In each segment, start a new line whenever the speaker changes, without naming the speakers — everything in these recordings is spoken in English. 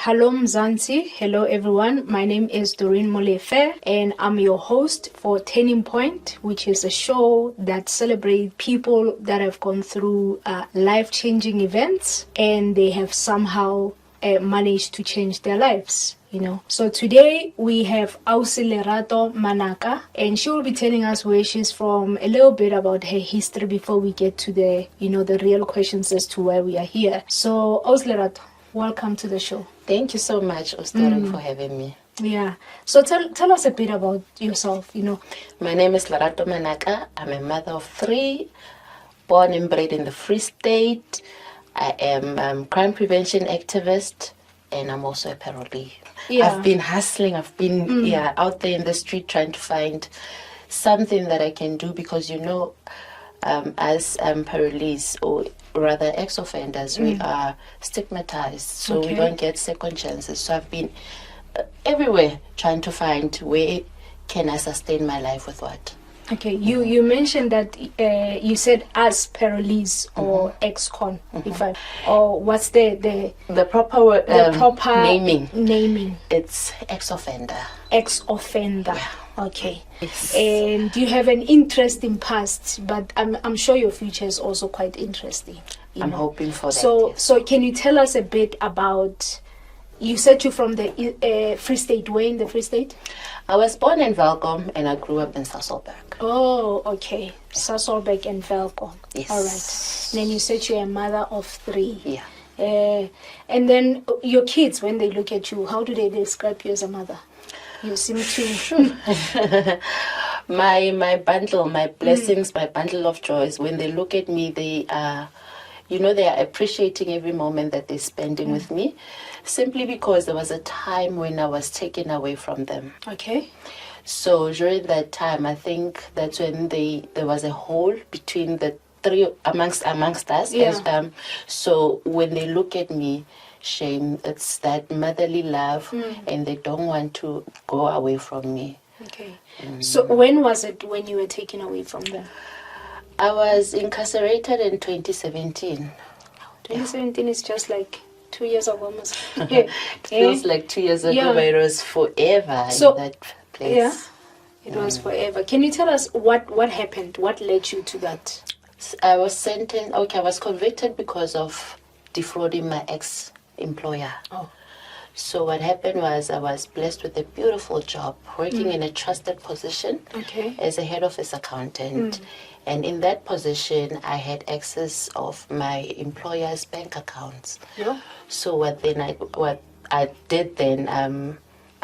Hello Mzansi, hello everyone. My name is Doreen Molefe and I'm your host for Turning Point, which is a show that celebrates people that have gone through life-changing events and they have somehow managed to change their lives. So today we have Lerato Manaka, and she will be telling us where she's from, a little bit about her history before we get to the real questions as to why we are here. So Lerato, welcome to the show.
Thank you so much, Doreen, for having me.
Yeah. So tell us a bit about yourself.
My name is Lerato Manaka. I'm a mother of 3, born and bred in the Free State. I am a crime prevention activist, and I'm also a paralegal.
Yeah.
I've been hustling. I've been out there in the street trying to find something that I can do because, as paralegals, or rather ex-offenders, we are stigmatized, so we don't get second chances. So I've been everywhere trying to find where can I sustain my life with what.
Okay, you mentioned that you said as paralegals or ex-con, or what's the
proper word,
proper
naming? It's ex-offender.
Ex-offender.
Yeah.
Okay.
Yes.
And you have an interesting past, but I'm sure your future is also quite interesting.
I'm hoping for that.
So can you tell us a bit about? You said you're from the Free State. Where in the Free State?
I was born in Welkom and I grew up in Sasolburg.
Oh, okay. Sasolburg and Welkom.
Yes.
All right. Then you said you're a mother of 3.
Yeah.
And then your kids, when they look at you, how do they describe you as a mother? You seem to...
my bundle, my blessings, my bundle of joys. When they look at me, they are appreciating every moment that they're spending with me, simply because there was a time when I was taken away from them.
Okay.
So during that time, I think that's when there was a hole between the 3 amongst us.
Yeah.
So when they look at me, shame, it's that motherly love, and they don't want to go away from me.
Okay. So when was it when you were taken away from them?
I was incarcerated in 2017.
2017 is just like 2 years ago almost.
It feels like 2 years ago, but it was forever in that place.
Yeah, it was forever. Can you tell us what happened? What led you to that?
I was sentenced. Okay, I was convicted because of defrauding my ex-employer.
Oh.
So what happened was I was blessed with a beautiful job, working in a trusted position as a head office accountant. And in that position, I had access of my employer's bank accounts.
Yeah.
So what I did then,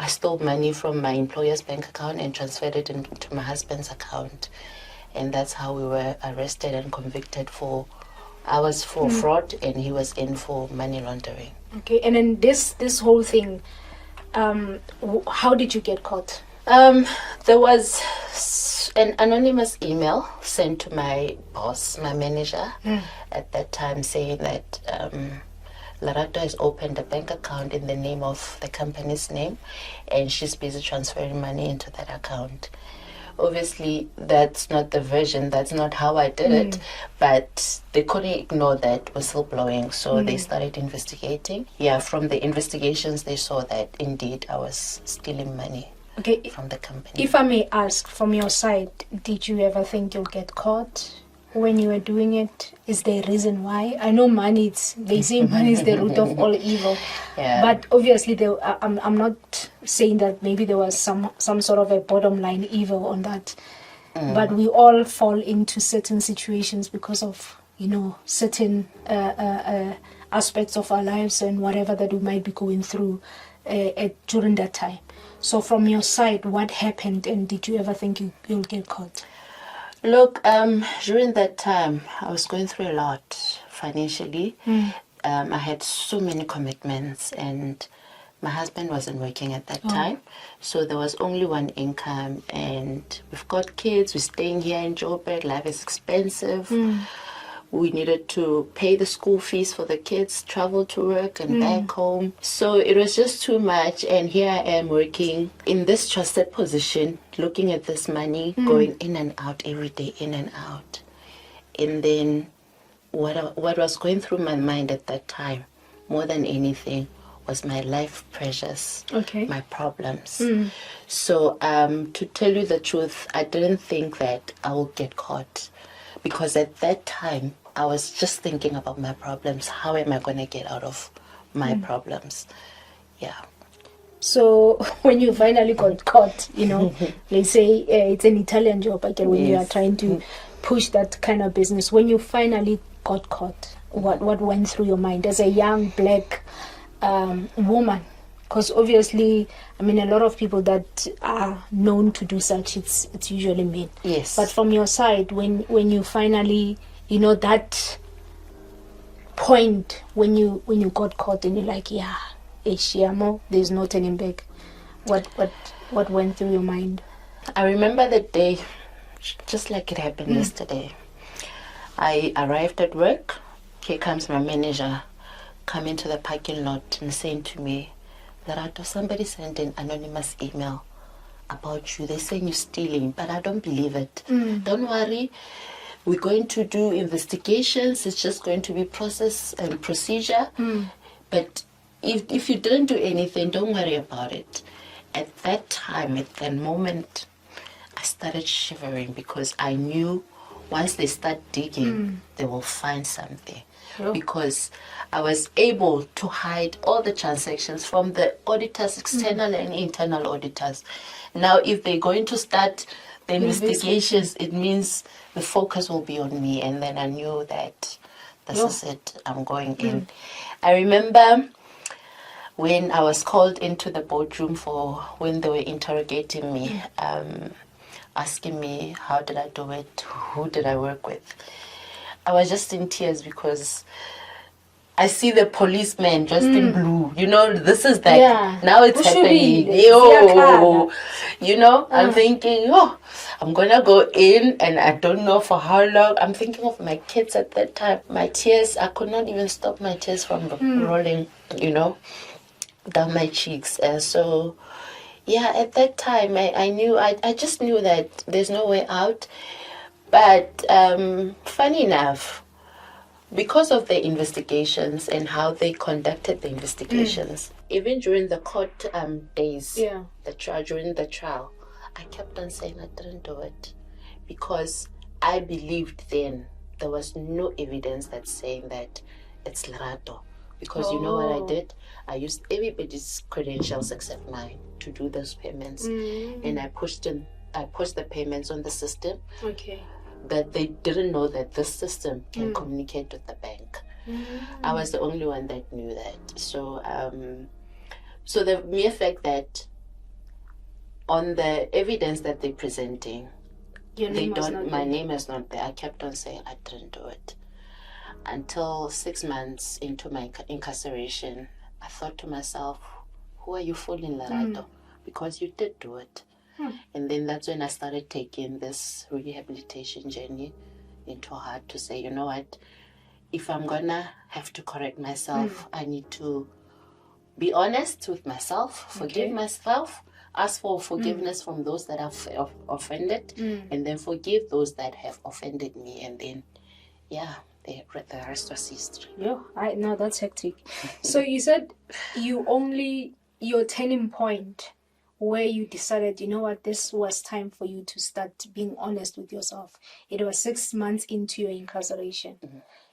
I stole money from my employer's bank account and transferred it into my husband's account. And that's how we were arrested and convicted for. I was for fraud and he was in for money laundering.
Okay, and then this whole thing, how did you get caught?
There was an anonymous email sent to my boss, my manager, at that time, saying that Lerato has opened a bank account in the name of the company's name, and she's busy transferring money into that account. Obviously, that's not the version, that's not how I did it, but they couldn't ignore that whistleblowing, so they started investigating. Yeah, from the investigations, they saw that indeed I was stealing money from the company.
If I may ask, from your side, did you ever think you'll get caught when you were doing it? Is there a reason why? I know they say money is the root of all evil.
Yeah.
But obviously, I'm not saying that maybe there was some sort of a bottom line evil on that. But we all fall into certain situations because of, certain aspects of our lives and whatever that we might be going through during that time. So from your side, what happened, and did you ever think you'll get caught?
Look, during that time, I was going through a lot financially. I had so many commitments, and my husband wasn't working at that time. So there was only one income, and we've got kids. We're staying here in Joburg. Life is expensive. We needed to pay the school fees for the kids, travel to work and back home. So it was just too much. And here I am working in this trusted position, looking at this money going in and out every day, in and out. And then what was going through my mind at that time, more than anything, was my life pressures,
Okay.
my problems. So to tell you the truth, I didn't think that I would get caught, because at that time I was just thinking about my problems. How am I going to get out of my problems? Yeah.
So when you finally got caught, let's say it's an Italian job again, when you are
Yes.
trying to push that kind of business, when you finally got caught, what went through your mind as a young black woman? Because obviously, I mean, a lot of people that are known to do such, it's usually men.
Yes.
But from your side, when you finally, that point when you got caught and you're like, yeah, Eshiamo, there's no turning back. What went through your mind?
I remember the day just like it happened yesterday. I arrived at work. Here comes my manager, coming to the parking lot and saying to me, Lerato, somebody sent an anonymous email about you. They're saying you're stealing, but I don't believe it. Don't worry. We're going to do investigations. It's just going to be process and procedure. But if you didn't do anything, don't worry about it. At that time, at that moment, I started shivering, because I knew once they start digging, they will find something.
Sure.
Because I was able to hide all the transactions from the auditors, external and internal auditors. Now, if they're going to start the investigations, it means the focus will be on me. And then I knew that this is it, I'm going in. I remember when I was called into the boardroom for when they were interrogating me, asking me how did I do it, who did I work with. I was just in tears, because I see the policeman dressed in blue. This is that.
Yeah.
Now it's happening. I'm thinking, I'm going to go in, and I don't know for how long. I'm thinking of my kids at that time. My tears, I could not even stop my tears from rolling, down my cheeks. And so, yeah, at that time, I just knew that there's no way out. But funny enough, because of the investigations and how they conducted the investigations, even during the court days, during the trial, I kept on saying I didn't do it, because I believed then there was no evidence that's saying that it's Lerato. Because you know what I did? I used everybody's credentials except mine to do those payments, and I pushed the payments on the system.
Okay.
But they didn't know that this system can communicate with the bank. I was the only one that knew that. So, so the mere fact that on the evidence that they're presenting, my name is not there. I kept on saying I didn't do it. Until 6 months into my incarceration, I thought to myself, who are you fooling, Lerato? Because you did do it. And then that's when I started taking this rehabilitation journey into heart, to say, you know what, if I'm gonna have to correct myself, I need to be honest with myself, forgive myself, ask for forgiveness from those that have offended, and then forgive those that have offended me. And then, the rest was history.
No, that's hectic. So you said your turning point where you decided, you know what, this was time for you to start being honest with yourself. It was 6 months into your incarceration.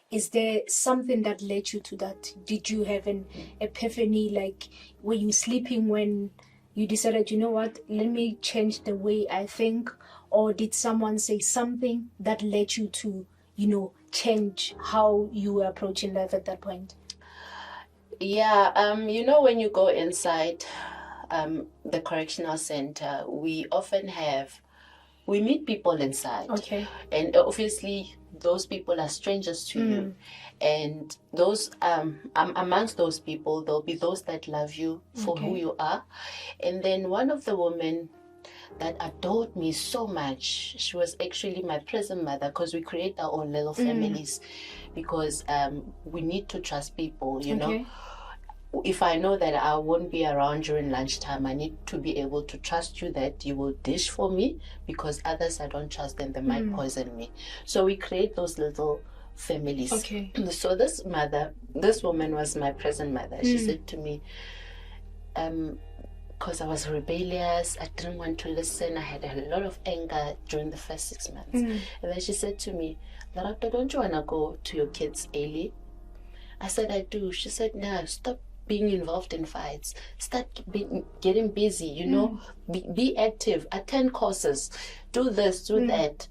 Is there something that led you to that? Did you have an epiphany, like were you sleeping when you decided, you know what, let me change the way I think? Or did someone say something that led you to, change how you were approaching life at that point?
Yeah, when you go inside the correctional center, we meet people inside.
Okay.
And obviously those people are strangers to you. And those amongst those people, there'll be those that love you for who you are. And then one of the women that adored me so much, she was actually my prison mother, because we create our own little families, because we need to trust people, you know. If I know that I won't be around during lunchtime, I need to be able to trust you that you will dish for me, because others I don't trust them, they might poison me. So we create those little families.
Okay.
So this woman was my present mother. She said to me, because I was rebellious, I didn't want to listen, I had a lot of anger during the first 6 months. And then she said to me, Lerato, don't you want to go to your kids early? I said, I do. She said, no, stop being involved in fights. Start getting busy, you know, be active, attend courses, do this, do that.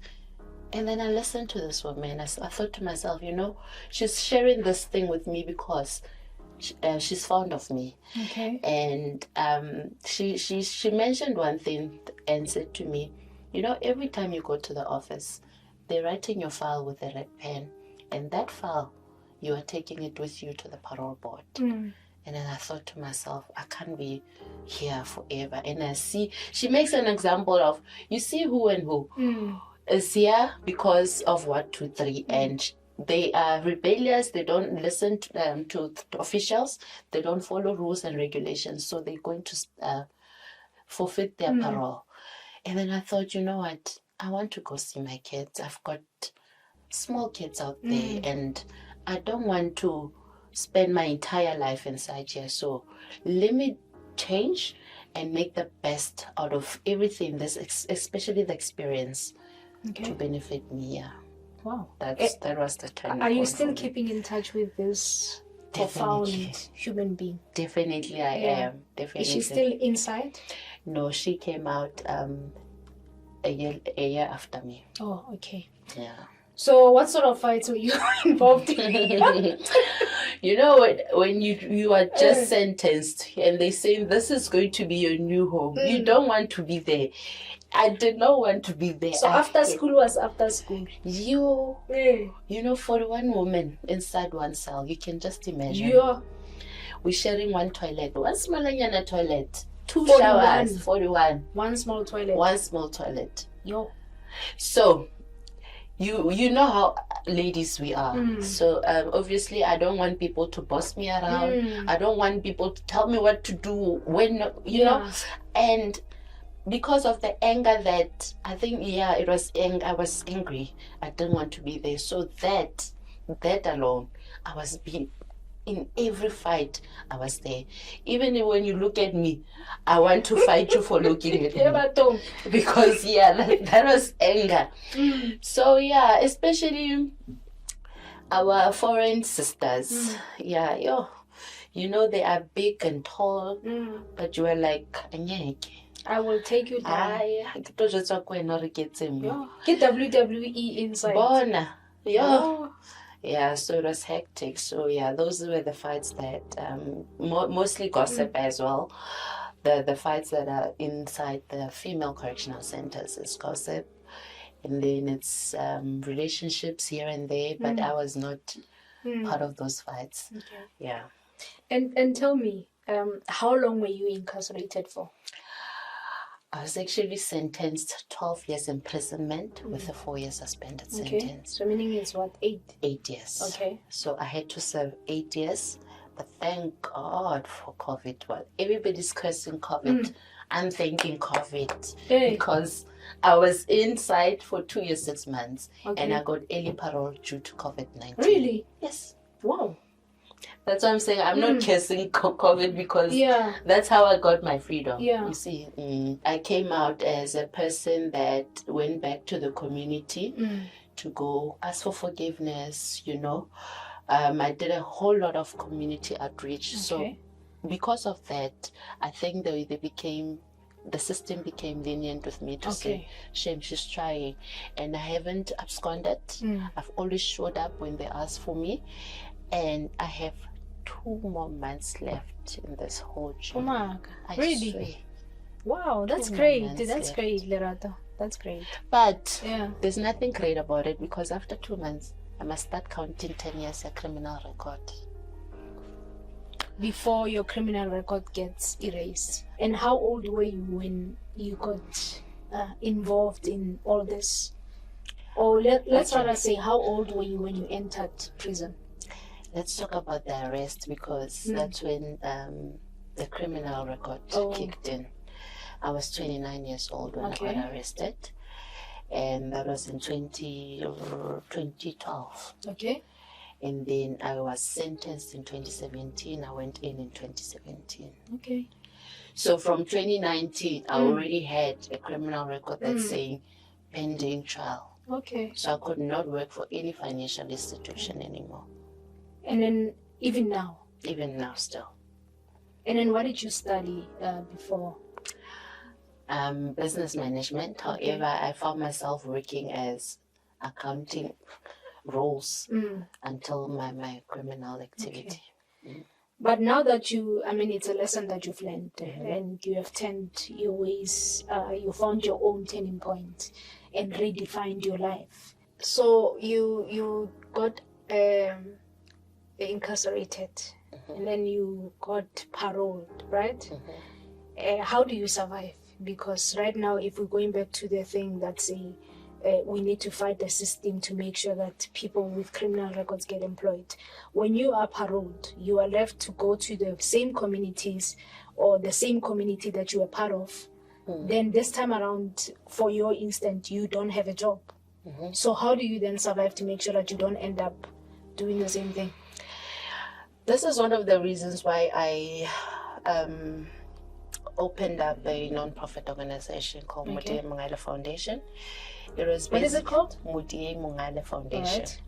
And then I listened to this woman. I thought to myself, you know, she's sharing this thing with me because she's fond of me.
Okay.
And she mentioned one thing and said to me, you know, every time you go to the office, they write in your file with a red pen, and that file, you are taking it with you to the parole board. And then I thought to myself, I can't be here forever. And I see, she makes an example of, you see who and who is here because of 1, 2, 3, and they are rebellious. They don't listen to officials. They don't follow rules and regulations. So they're going to forfeit their parole. And then I thought, you know what? I want to go see my kids. I've got small kids out there, and I don't want to spend my entire life inside here. So let me change and make the best out of everything, especially the experience, to benefit me. Yeah.
Wow.
That was the turning point.
Are you still keeping in touch with this profound human being?
Definitely, I am. Definitely.
Is she still inside?
No, she came out a year after me.
Oh, okay.
Yeah.
So what sort of fights were you involved in?
You know, when you are just sentenced and they say this is going to be your new home, you don't want to be there. I did not want to be there.
So after school was after school.
You know, 41 women inside one cell. You can just imagine. We're sharing one toilet, one small toilet, 2 showers, 41.
One small toilet.
One small toilet. So you know how ladies we are. So obviously I don't want people to boss me around. I don't want people to tell me what to do when, you know. And because of the anger that I think, it was I was angry. I didn't want to be there. So that alone, I was being in every fight. I was there. Even when you look at me, I want to fight you for looking at me. Because that was anger. So especially our foreign sisters. You know, they are big and tall, but you are like,
I will take you down.
Get
WWE inside.
Bona. So it was hectic. So those were the fights that mostly gossip as well. The fights that are inside the female correctional centers is gossip, and then it's relationships here and there. But I was not part of those fights.
And tell me, how long were you incarcerated for?
I was actually sentenced 12 years imprisonment with a 4-year suspended sentence.
So meaning it's what, 8?
8 years.
Okay.
So I had to serve 8 years, but thank God for COVID. Well, everybody's cursing COVID. I'm thanking COVID because I was inside for 2 years, 6 months, and I got early parole due to COVID-19.
Really?
Yes.
Wow.
That's what I'm saying. I'm not cursing COVID because that's how I got my freedom.
Yeah.
You see, I came out as a person that went back to the community to go ask for forgiveness, you know. I did a whole lot of community outreach. So because of that, I think the system became lenient with me to say, shame, she's trying. And I haven't absconded. I've always showed up when they ask for me. And I have 2 more months left in this whole journey.
Really?
Swear.
Wow, that's great. That's great, Lerato. That's great.
But there's nothing great about it because after 2 months, I must start counting 10 years a criminal record.
Before your criminal record gets erased. And how old were you when you got involved in all this? Or let's rather say, how old were you when you entered prison?
Let's talk about the arrest because that's when the criminal record kicked in. I was 29 years old when I got arrested. and that was in 2012.
Okay.
And then I was sentenced in 2017. I went in 2017.
Okay.
So from 2019, I already had a criminal record that's saying pending trial.
Okay.
So I could not work for any financial institution anymore.
And then even now?
Even now still.
And then what did you study before?
Business management.
Okay.
However, I found myself working as accounting roles until my criminal activity.
Okay. But now that it's a lesson that you've learned and you have turned your ways, you found your own turning point and redefined your life. So you got incarcerated and then you got paroled, right? How do you survive? Because right now, if we're going back to the thing that say we need to fight the system to make sure that people with criminal records get employed. When you are paroled, you are left to go to the same communities or the same community that you were part of. Then this time around, for your instance, you don't have a job. So how do you then survive to make sure that you don't end up doing the same thing?
This is one of the reasons why I opened up a non-profit organization called Doreen Molefe Foundation.
What is it called?
Doreen Molefe Foundation.
Right.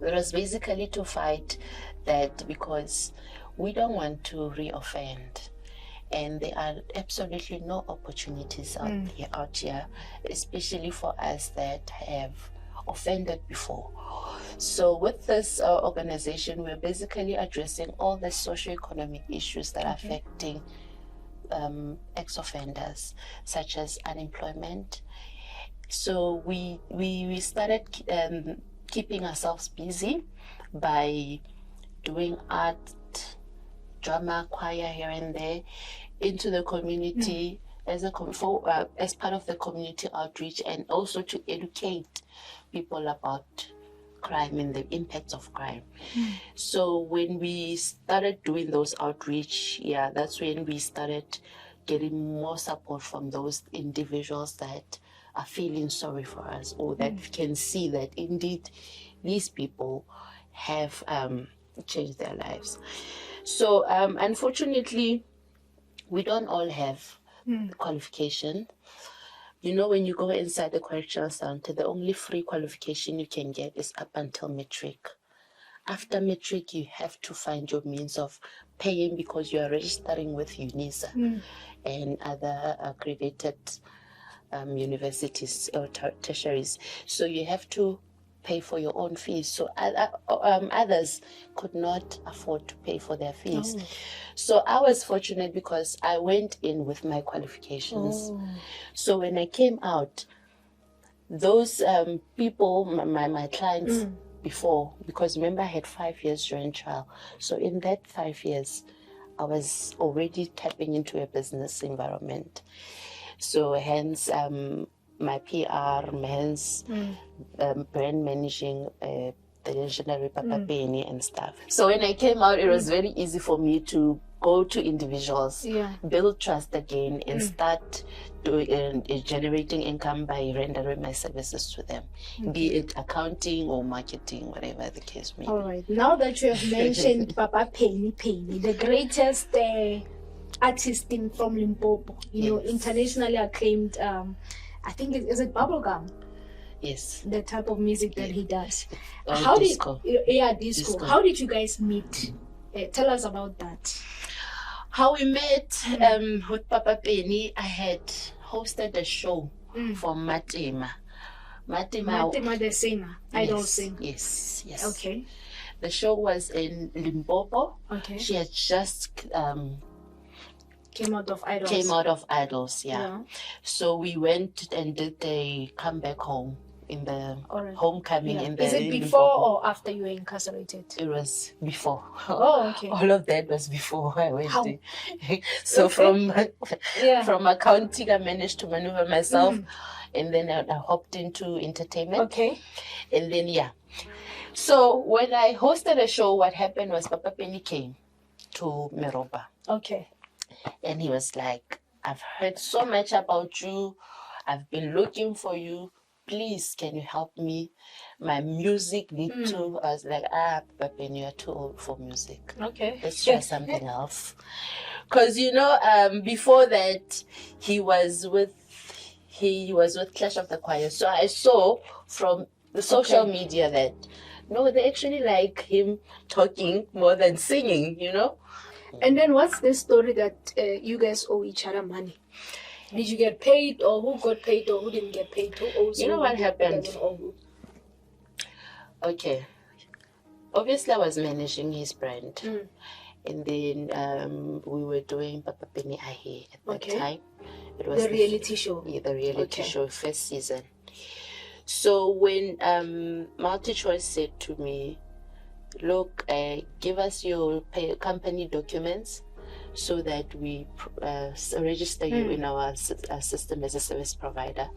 It was basically to fight that because we don't want to reoffend. And there are absolutely no opportunities out here, especially for us that have offended before. So with this organization, we're basically addressing all the socioeconomic issues that are affecting ex-offenders, such as unemployment. So we started keeping ourselves busy by doing art, drama, choir here and there into the community as part of the community outreach, and also to educate people about crime and the impacts of crime. So when we started doing those outreach, that's when we started getting more support from those individuals that are feeling sorry for us, or that can see that indeed these people have changed their lives. So unfortunately, we don't all have qualification. When you go inside the correctional center, the only free qualification you can get is up until matric. After matric, you have to find your means of paying, because you are registering with UNISA and other accredited universities or tertiaries. So you have to pay for your own fees. So others could not afford to pay for their fees. So I was fortunate because I went in with my qualifications. So when I came out, those people, my clients before, because remember I had 5 years during trial. So in that 5 years, I was already tapping into a business environment. So hence my PR, hence brand managing the legendary Papa Penny and stuff. So when I came out, it was very easy for me to go to individuals, build trust again, and start generating income by rendering my services to them, be it accounting or marketing, whatever the case may be.
All right. Now that you have mentioned Papa Penny, the greatest artist from Limpopo, internationally acclaimed, I think is it bubblegum?
Yes.
The type of music that he does.
Disco.
Disco. How did you guys meet? Tell us about that.
How we met with Papa Penny, I had hosted a show for Matima.
Matima the singer, idol singer.
Yes.
Okay.
The show was in Limpopo.
Okay.
She had just
came out of Idols.
Yeah. So we went and did a comeback home in the homecoming in the.
Is it before or after you were incarcerated?
It was before.
Oh, okay.
All of that was before I went in. So from accounting, I managed to maneuver myself, and then I hopped into entertainment.
Okay.
And then so when I hosted a show, what happened was Papa Penny came to Meropa.
Okay.
And he was like, I've heard so much about you. I've been looking for you. please, can you help me? My music need to. I was like, Papa Ben, you're too old for music.
Okay.
Let's try something else. Because, before that, he was with Clash of the Choir. So I saw from the social media that, no, they actually like him talking more than singing,
And then what's the story that you guys owe each other money? Did you get paid, or who got paid, or who didn't get paid? Who owes
You know what happened?
Who doesn't owe who?
Okay. Obviously, I was managing his brand. And then we were doing Papa Penny Ahe at that time. It was
the reality show.
Yeah, the reality show, first season. So when MultiChoice said to me, look, give us your company documents so that we register you in our system as a service provider.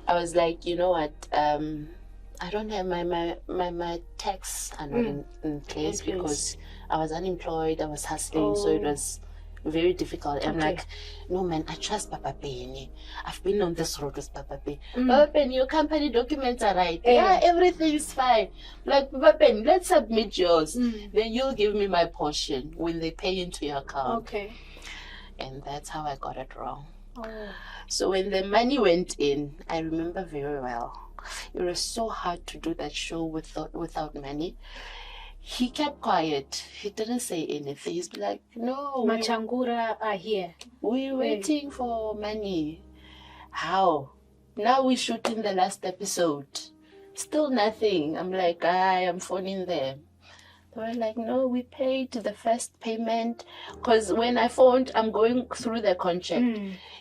I was like, you know what? I don't have my tax are not in place because I was unemployed. I was hustling, so it was very difficult. I'm like, no man, I trust Papa Penny. I've been on this road with Papa Penny. Papa Penny, your company documents are right. Yeah, everything is fine. Like, Papa Penny, let's submit yours. Then you'll give me my portion when they pay into your account.
Okay.
And that's how I got it wrong. So when the money went in, I remember very well. It was so hard to do that show without money. He kept quiet. He didn't say anything. He's like, no.
Machangura are here.
We're waiting for money. How? Now we're shooting the last episode. Still nothing. I'm like, I'm phoning them. They were like, no, we paid the first payment. Because when I phoned, I'm going through the contract.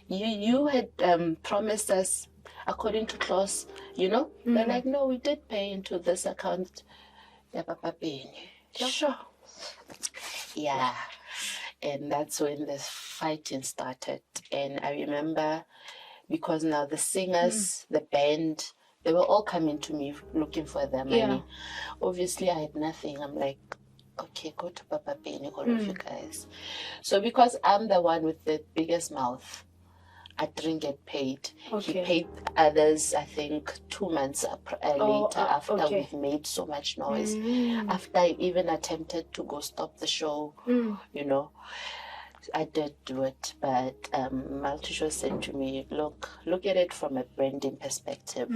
You had promised us, according to clause, They're like, no, we did pay into this account. Yeah, Papa Penny. Sure. Yeah. And that's when the fighting started. And I remember, because now the singers, the band, they were all coming to me looking for their money. Obviously, I had nothing. I'm like, okay, go to Papa Penny, all of you guys. So because I'm the one with the biggest mouth, I didn't get paid. He paid others, I think, 2 months later after we've made so much noise. After I even attempted to go stop the show, I did do it. But MultiChoice said to me, look at it from a branding perspective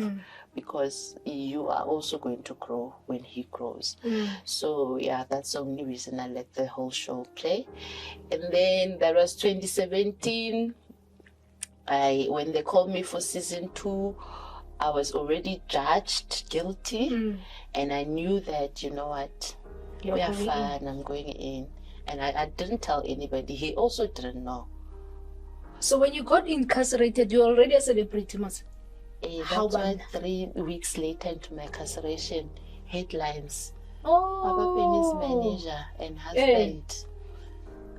because you are also going to grow when he grows. So, yeah, that's the only reason I let the whole show play. And then that was 2017. When they called me for season 2, I was already judged guilty, and I knew that, you know what, we are fine, I'm going in. And I didn't tell anybody. He also didn't know. So
when you got incarcerated, you were already a celebrity, Mas?
How about 3 weeks later into my incarceration, headlines. Papa Penny's manager and husband.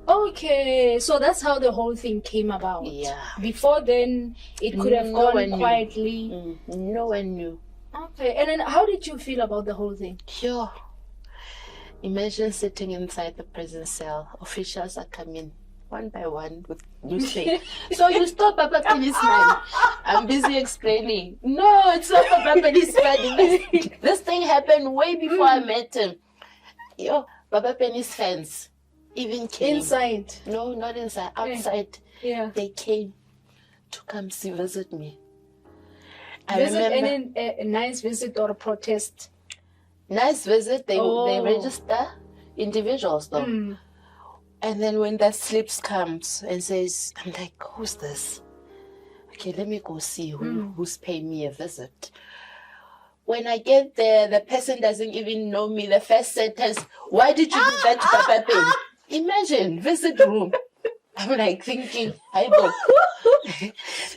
Okay, so that's how the whole thing came about.
Yeah.
Before then, it could have gone quietly.
No one knew.
Okay, and then how did you feel about the whole thing?
Sure. Imagine sitting inside the prison cell. Officials are coming one by one with newspaper. So you stop Papa Penny's money. I'm busy explaining. No, it's not Papa Penny's money. This thing happened way before I met him. Papa Penny's fans even came.
Inside?
No, not inside. Outside.
Yeah.
They came to come visit me.
A nice visit or a protest?
Nice visit. They register individuals though. And then when that slips comes and says, I'm like, who's this? Okay, let me go see who's paying me a visit. When I get there, the person doesn't even know me. The first sentence, why did you do that to Papa Penny? Imagine, visit room. I'm like thinking, I go.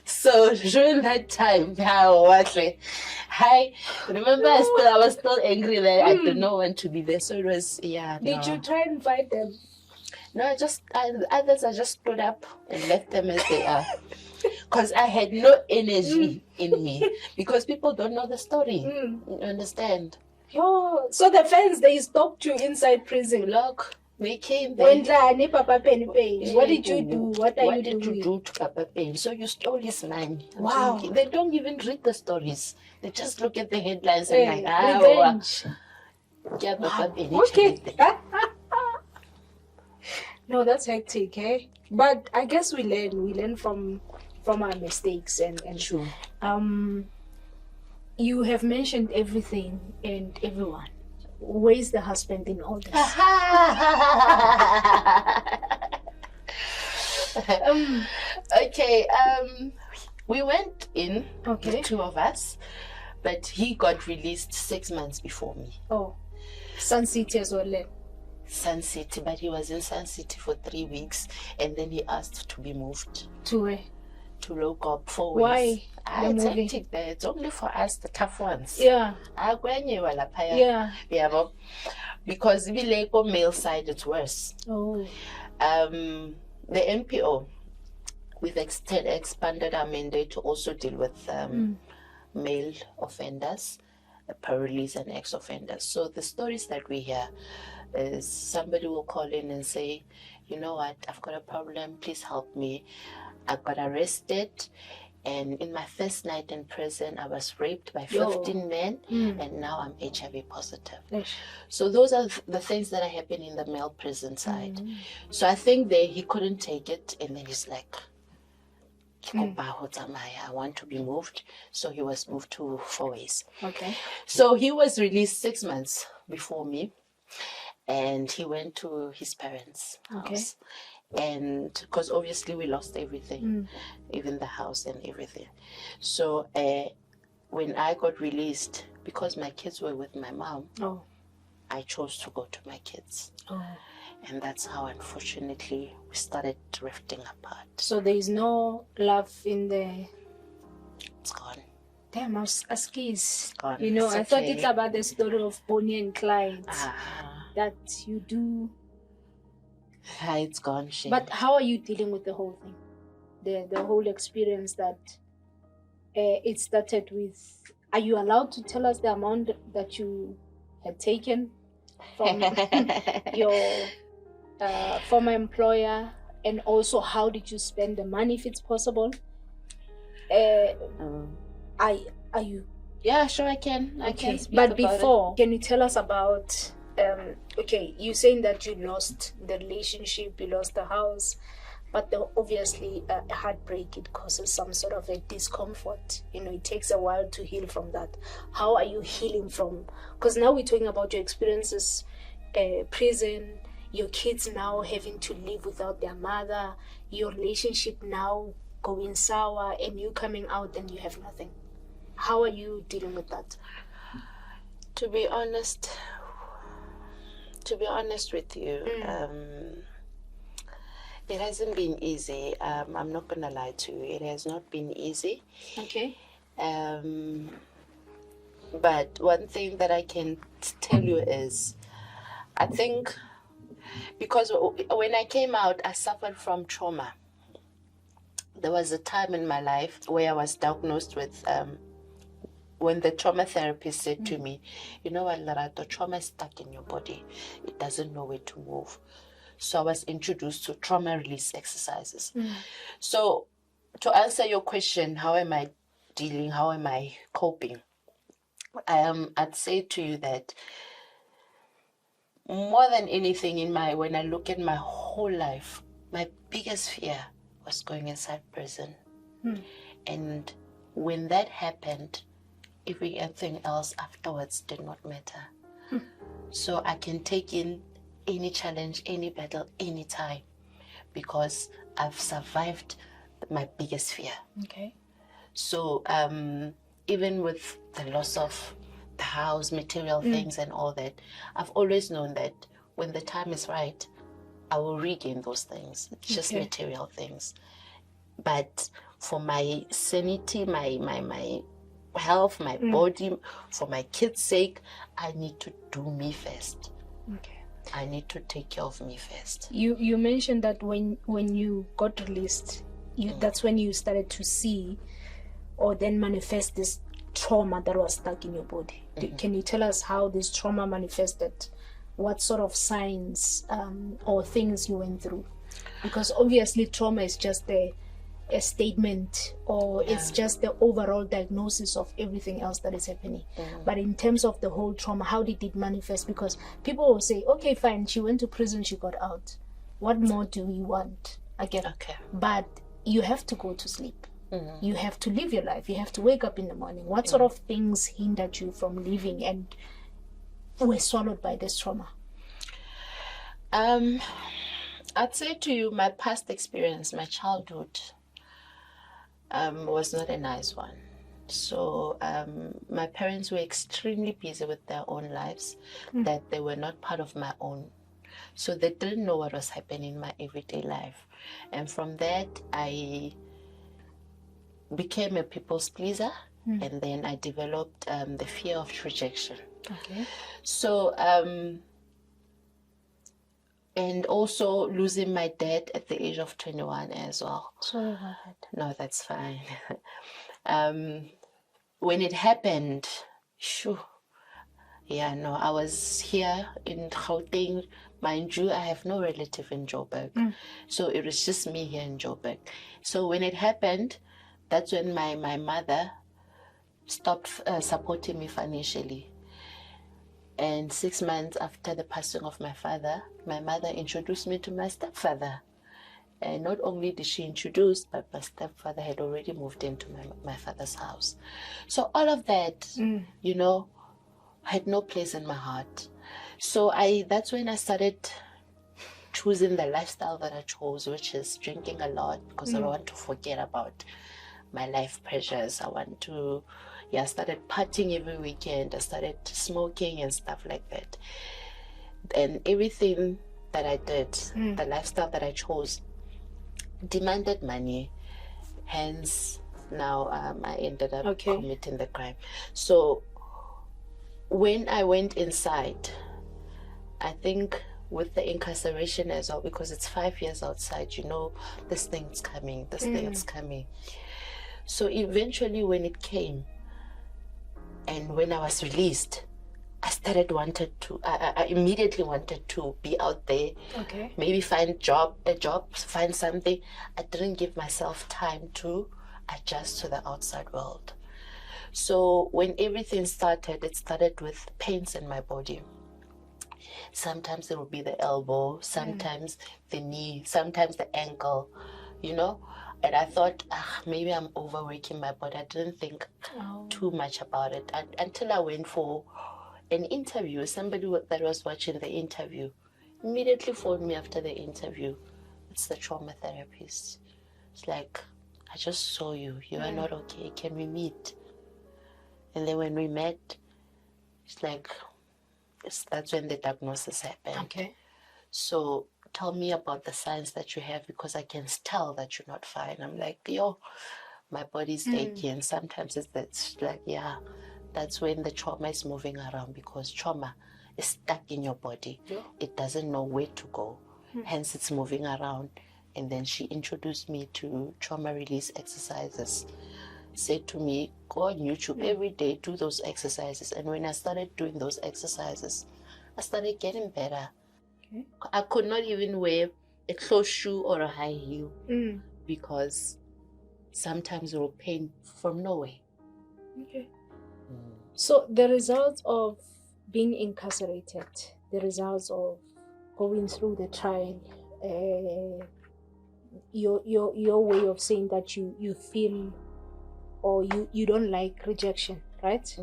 So during that time, I remember I was still angry that I did not want to be there. So it was,
Did you try and fight them?
No, others I just stood up and left them as they are. Because I had no energy in me. Because people don't know the story. You understand?
So the fans, they stopped you inside prison.
Look, We came there.
Papa Penny. What did you do? What
What did you do to Papa Penny? So you stole his money.
Wow.
They don't even read the stories. They just look at the headlines and like,
revenge.
Papa Penny.
Okay. No, that's hectic, eh? But I guess we learn from our mistakes and
True.
You have mentioned everything and everyone. Where's the husband in all this?
Okay. We went in, the two of us, but he got released 6 months before me.
Oh, Sun City as well.
Sun City, but he was in Sun City for 3 weeks, and then he asked to be moved.
To where?
To local 4 weeks.
Why?
It's hectic there. It's only for us, the tough ones.
Yeah.
Yeah. Because the Lego male side, it's worse.
Oh.
The NPO, we've expanded our mandate to also deal with male offenders, parolees, and ex-offenders. So the stories that we hear is somebody will call in and say, you know what, I've got a problem, please help me. I got arrested, and in my first night in prison, I was raped by 15 men, and now I'm HIV positive. So those are the things that are happening in the male prison side. So I think he couldn't take it, and then he's like, I want to be moved. So he was moved to 4 ways.
Okay.
So he was released 6 months before me, and he went to his parents' house. And because obviously we lost everything, even the house and everything. So when I got released, because my kids were with my mom, I chose to go to my kids. And that's how, unfortunately, we started drifting apart.
So there is no love in the...
It's gone.
Damn, I was asking.
It's gone.
You know,
It's
I thought
okay.
it's about the story of Bonnie and Clyde. That you do...
It's gone, Shane.
But how are you dealing with the whole thing? The whole experience that it started with... Are you allowed to tell us the amount that you had taken from your former employer? And also, how did you spend the money, if it's possible? Are you?
Yeah, sure, I can. I can speak about
before, can you tell us about... you're saying that you lost the relationship, you lost the house, but obviously heartbreak, it causes some sort of a discomfort. You know, it takes a while to heal from that. How are you healing from? Because now we're talking about your experiences, prison, your kids now having to live without their mother, your relationship now going sour, and you coming out and you have nothing. How are you dealing with that?
To be honest with you, it hasn't been easy. I'm not gonna lie to you. It has not been easy.
Okay.
But one thing that I can tell you is, I think, because when I came out, I suffered from trauma. There was a time in my life where I was diagnosed with when the trauma therapist said to me, you know what, Lerato, trauma is stuck in your body. It doesn't know where to move. So I was introduced to trauma release exercises. So to answer your question, how am I dealing? How am I coping? I'd say to you that more than anything when I look at my whole life, my biggest fear was going inside prison. And when that happened, everything else afterwards did not matter. So I can take in any challenge, any battle, any time, because I've survived my biggest fear.
Okay.
So even with the loss of the house, material things and all that, I've always known that when the time is right, I will regain those things. It's just material things. But for my sanity, my health, my body, for my kids' sake, I need to do me first.
Okay.
I need to take care of me first.
You mentioned that when you got released, that's when you started to see or then manifest this trauma that was stuck in your body. Can you tell us how this trauma manifested what sort of signs or things you went through? Because obviously trauma is just a statement, or it's just the overall diagnosis of everything else that is happening. But in terms of the whole trauma, how did it manifest? Because people will say, okay, fine, she went to prison, she got out. What more do we want? But you have to go to sleep. You have to live your life. You have to wake up in the morning. What sort of things hindered you from living and were swallowed by this trauma?
I'd say to you, my past experience, my childhood, was not a nice one. So my parents were extremely busy with their own lives, that they were not part of my own. So they didn't know what was happening in my everyday life. And from that, I became a people's pleaser, and then I developed the fear of rejection. So, and also losing my dad at the age of 21 as well.
Sorry about that.
No, that's fine. When it happened, I was here in Gauteng. Mind you, I have no relative in Joburg. So it was just me here in Joburg. So when it happened, that's when my mother stopped supporting me financially. And 6 months after the passing of my father, my mother introduced me to my stepfather. And not only did she introduce, but my stepfather had already moved into my father's house. So all of that, had no place in my heart. So that's when I started choosing the lifestyle that I chose, which is drinking a lot, because I don't want to forget about my life pressures. I started partying every weekend. I started smoking and stuff like that. And everything that I did, the lifestyle that I chose, demanded money. Hence, now I ended up committing the crime. So when I went inside, I think with the incarceration as well, because it's 5 years outside, this thing's coming. So eventually when it came, and when I was released, I immediately wanted to be out there, maybe find a job, find something. I didn't give myself time to adjust to the outside world. So when everything started, it started with pains in my body. Sometimes it would be the elbow, sometimes the knee, sometimes the ankle, And I thought, maybe I'm overworking my body. I didn't think too much about it until I went for an interview. Somebody that was watching the interview immediately phoned me after the interview. It's the trauma therapist. It's like, I just saw you. You are not okay. Can we meet? And then when we met, it's like, that's when the diagnosis happened. So tell me about the signs that you have, because I can tell that you're not fine. I'm like, my body's aching. Sometimes that's when the trauma is moving around, because trauma is stuck in your body. It doesn't know where to go. Hence, it's moving around. And then she introduced me to trauma release exercises. Said to me, go on YouTube every day, do those exercises. And when I started doing those exercises, I started getting better. I could not even wear a closed shoe or a high heel because sometimes it will pain from nowhere.
So the results of being incarcerated, the results of going through the trial, your way of saying that you feel or you don't like rejection, right?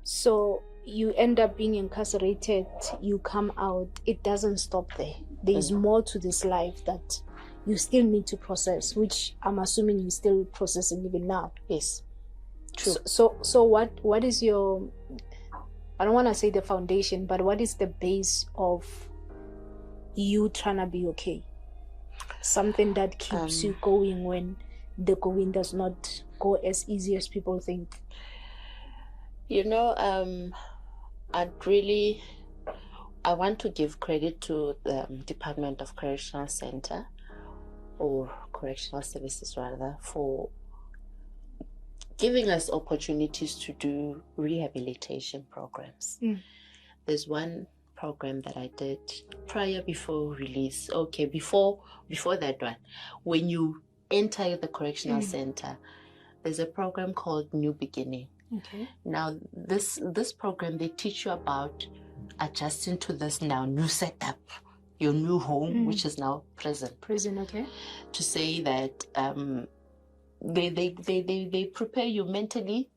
So you end up being incarcerated, you come out, it doesn't stop there. There's more to this life that you still need to process, which I'm assuming you're still processing even now.
Yes, true.
So what is your, I don't want to say the foundation, but what is the base of you trying to be okay? Something that keeps you going when the going does not go as easy as people think.
I want to give credit to the Department of Correctional Center, or Correctional Services rather, for giving us opportunities to do rehabilitation programs. There's one program that I did before release. Okay, before that one, when you enter the correctional center, there's a program called New Beginning.
Okay.
Now, this program, they teach you about adjusting to this now new setup, your new home, which is now prison.
Prison, okay.
To say that they prepare you mentally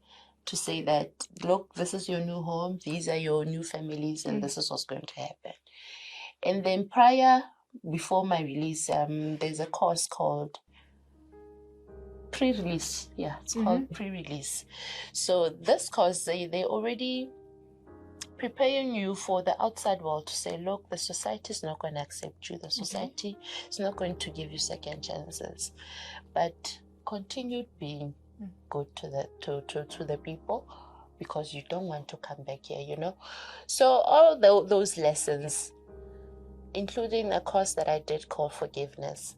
to say that, look, this is your new home, these are your new families, and this is what's going to happen. And then before my release, there's a course called pre-release. Yeah, it's called pre-release. So this course, they already preparing you for the outside world to say, look, the society is not going to accept you. The society is not going to give you second chances. But continue being good to the people, because you don't want to come back here, So all those lessons, including a course that I did called Forgiveness,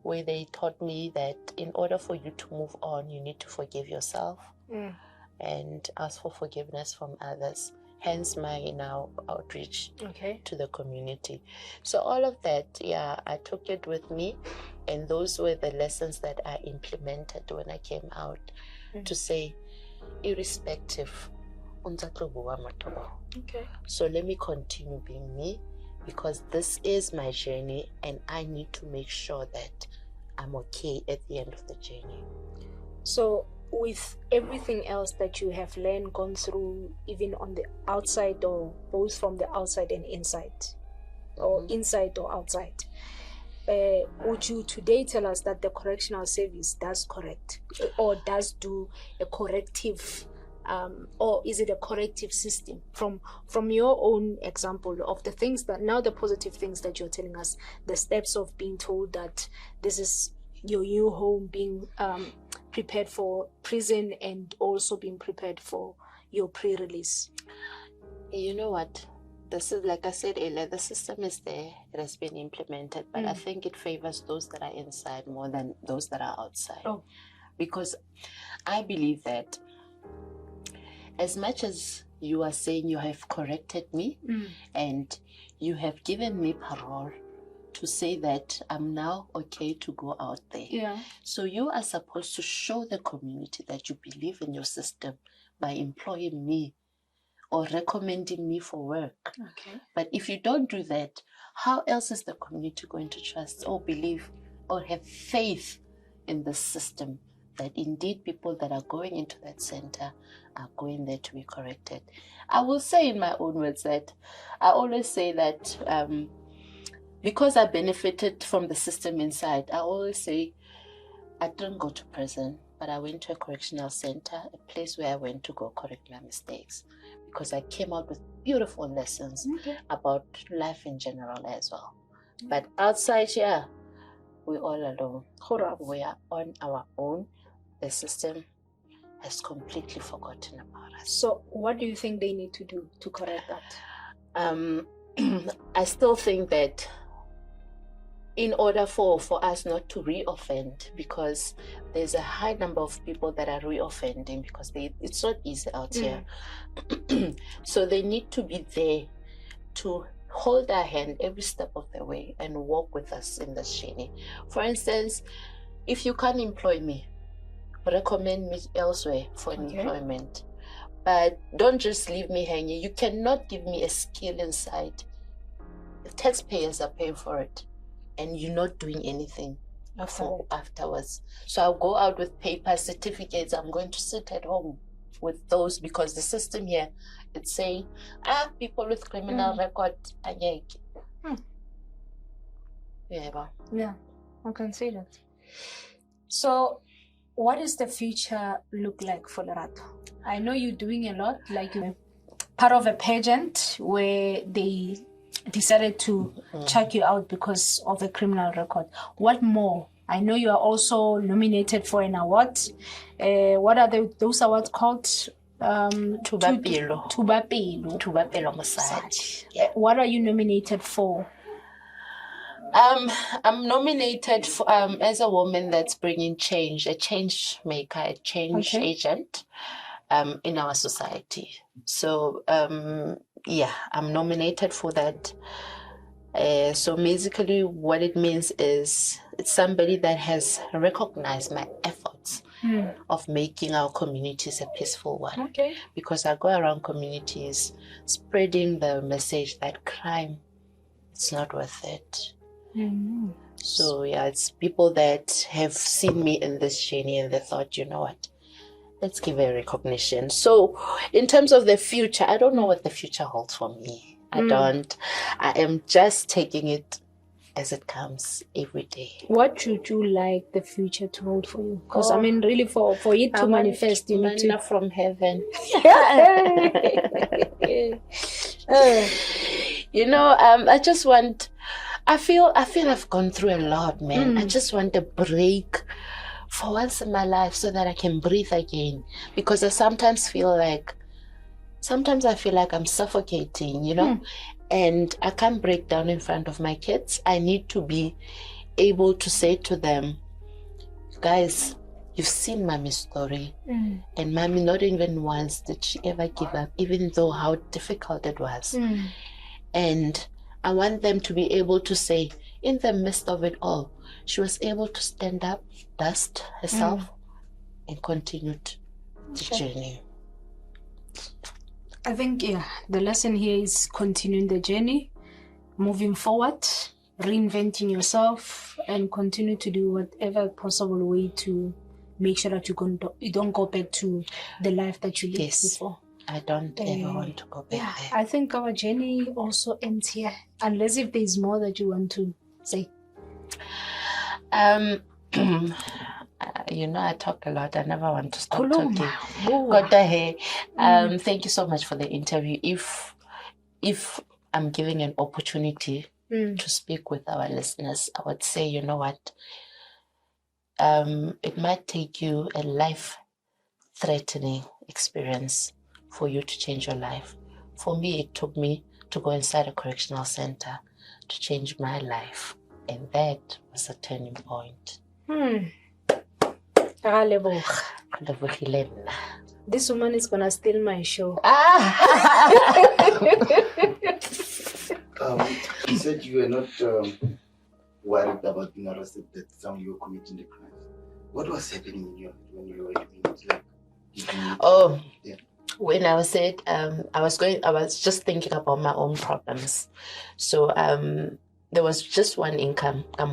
where they taught me that in order for you to move on, you need to forgive yourself and ask for forgiveness from others. Hence my now outreach to the community. So all of that, I took it with me, and those were the lessons that I implemented when I came out to say, irrespective.
Okay.
So let me continue being me, because this is my journey, and I need to make sure that I'm okay at the end of the journey.
So with everything else that you have learned, gone through, even on the outside, or both from the outside and inside, or inside or outside, would you today tell us that the correctional service does correct, or does do a corrective, or is it a corrective system? From your own example of the things that now, the positive things that you're telling us, the steps of being told that this is your new home, being prepared for prison, and also being prepared for your pre-release.
You know what? This is, like I said earlier, the system is there. It has been implemented, but I think it favors those that are inside more than those that are outside.
Oh.
Because I believe that as much as you are saying you have corrected me and you have given me parole to say that I'm now okay to go out there.
Yeah.
So you are supposed to show the community that you believe in your system by employing me or recommending me for work.
Okay.
But if you don't do that, how else is the community going to trust or believe or have faith in the system that indeed people that are going into that center are going there to be corrected? I will say in my own words that I always say that because I benefited from the system inside, I always say I didn't go to prison, but I went to a correctional center, a place where I went to go correct my mistakes, because I came out with beautiful lessons about life in general as well. But outside here, we're all alone. We are on our own. The system has completely forgotten about us.
So what do you think they need to do to correct that?
I still think that in order for us not to re-offend, because there's a high number of people that are re-offending because it's not easy out here. So they need to be there to hold our hand every step of the way and walk with us in this journey. For instance, if you can't employ me, recommend me elsewhere for employment. But don't just leave me hanging. You cannot give me a skill inside. The taxpayers are paying for it, and you're not doing anything afterwards. So I'll go out with paper certificates. I'm going to sit at home with those, because the system here, it's saying, people with criminal record.
Yeah, I can see that. So what does the future look like for Lerato? I know you're doing a lot, like you're part of a pageant where they decided to check you out because of a criminal record. What more? I know you are also nominated for an award. What are those awards called?
Tubapelo Mosadi.
What are you nominated for?
I'm nominated for, as a woman that's bringing change, a change maker, a change agent in our society. So yeah, I'm nominated for that. So basically what it means is it's somebody that has recognized my efforts of making our communities a peaceful one.
Okay.
Because I go around communities spreading the message that crime is not worth it. So yeah, it's people that have seen me in this journey and they thought, you know what, let's give a recognition. So in terms of the future, I don't know what the future holds for me. I don't. I am just taking it as it comes every day.
What should you like the future to hold for you? Because I mean, really, for it to manifest, you need to
from heaven. You know, I just want. I feel I've gone through a lot, man. I just want a break for once in my life so that I can breathe again. Because I sometimes feel like I'm suffocating, you know, and I can't break down in front of my kids. I need to be able to say to them, guys, you've seen Mommy's story, and Mommy not even once did she ever give up, even though how difficult it was. And I want them to be able to say, in the midst of it all, she was able to stand up, dust herself, and continued the journey.
I think, the lesson here is continuing the journey, moving forward, reinventing yourself, and continue to do whatever possible way to make sure that you don't go back to the life that you lived before.
I don't ever want to go back there.
I think our journey also ends here, unless if there's more that you want to say.
You know, I talk a lot. I never want to stop
Kuluma.
talking. Thank you so much for the interview. If I'm giving an opportunity to speak with our listeners, I would say, you know what? It might take you a life-threatening experience for you to change your life. For me, it took me to go inside a correctional center to change my life. And that was a turning point.
This woman is gonna steal my show.
You said you were not worried about being arrested that time you were committing the crime. What was happening in you when you were doing it?
When I was I was just thinking about my own problems. So there was just one income, and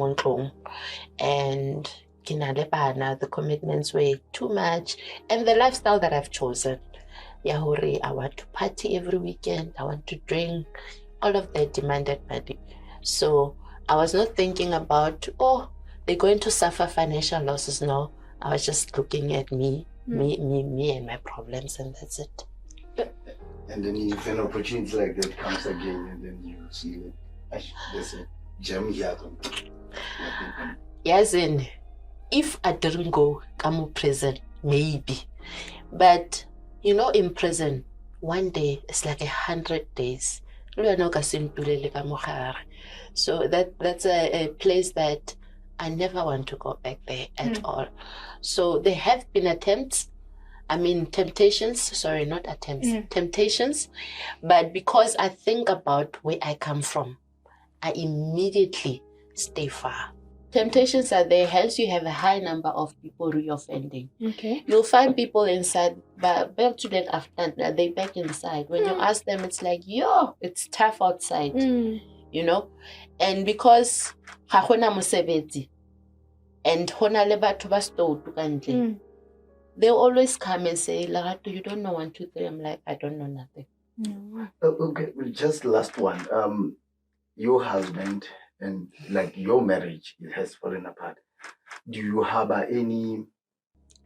the commitments were too much, and the lifestyle that I've chosen. Yahuri, I want to party every weekend, I want to drink, all of that demanded money. So I was not thinking about, they're going to suffer financial losses. No, I was just looking at me and my problems, and that's it.
And then if an opportunity like that comes again, and then you see that there's a gem here.
Yes, and if I didn't go, come to prison, maybe. But you know, in prison, one day it's like 100 days. So that's a place that I never want to go back there at all. So there have been attempts. Temptations, sorry, not attempts, temptations. But because I think about where I come from, I immediately stay far. Temptations are there, hence you have a high number of people reoffending.
Okay.
You'll find people inside, but after they back inside. When you ask them, it's like, it's tough outside, you know? And because and they always come and say, Lerato, you don't know 1, 2, 3. I'm like, I don't know nothing.
Okay, just last one. Your husband and like your marriage, it has fallen apart. Do you harbor any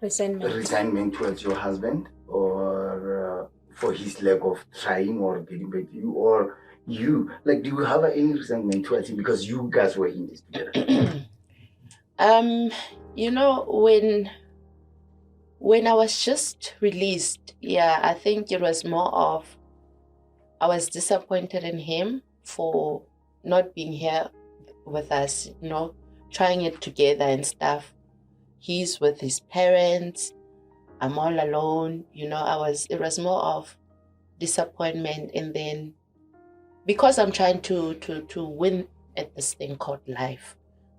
resentment towards your husband, or for his lack of trying or getting back to you, or you? Like, do you harbor any resentment towards him because you guys were in this together?
You know, when I was just released, I think it was more of I was disappointed in him for not being here with us, you know, trying it together and stuff. He's with his parents, I'm all alone, you know. It was more of disappointment, and then because I'm trying to win at this thing called life,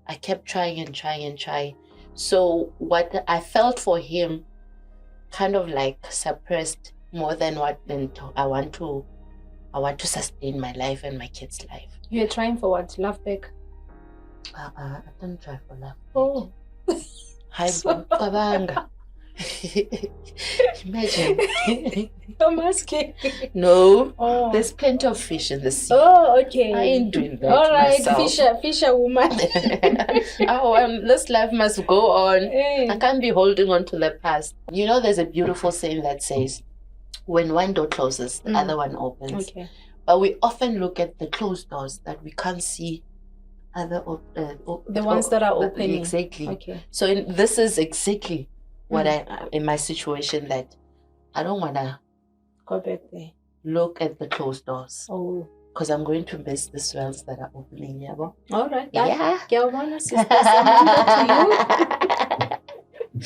I kept trying and trying and trying. So what I felt for him kind of like suppressed more than what I want to sustain my life and my kids' life.
You're trying for what? Love back?
I don't try for love.
Oh.
Hi, Kabanga. Imagine.
I'm asking.
No,
Oh.
there's plenty of fish in the sea.
Oh, okay.
I ain't doing that.
All right,
myself.
fisher woman.
This life must go on.
Hey.
I can't be holding on to the past. You know, there's a beautiful saying that says, when one door closes, the other one opens.
Okay.
But we often look at the closed doors that we can't see other
the ones that are opening.
Exactly.
Okay.
So this is exactly what I in my situation, that I don't want to
go back there.
Look at the closed doors.
Oh.
Because I'm going to miss the wells that are opening. Yeah.
All right.
Yeah.
Girl, one sister, to you.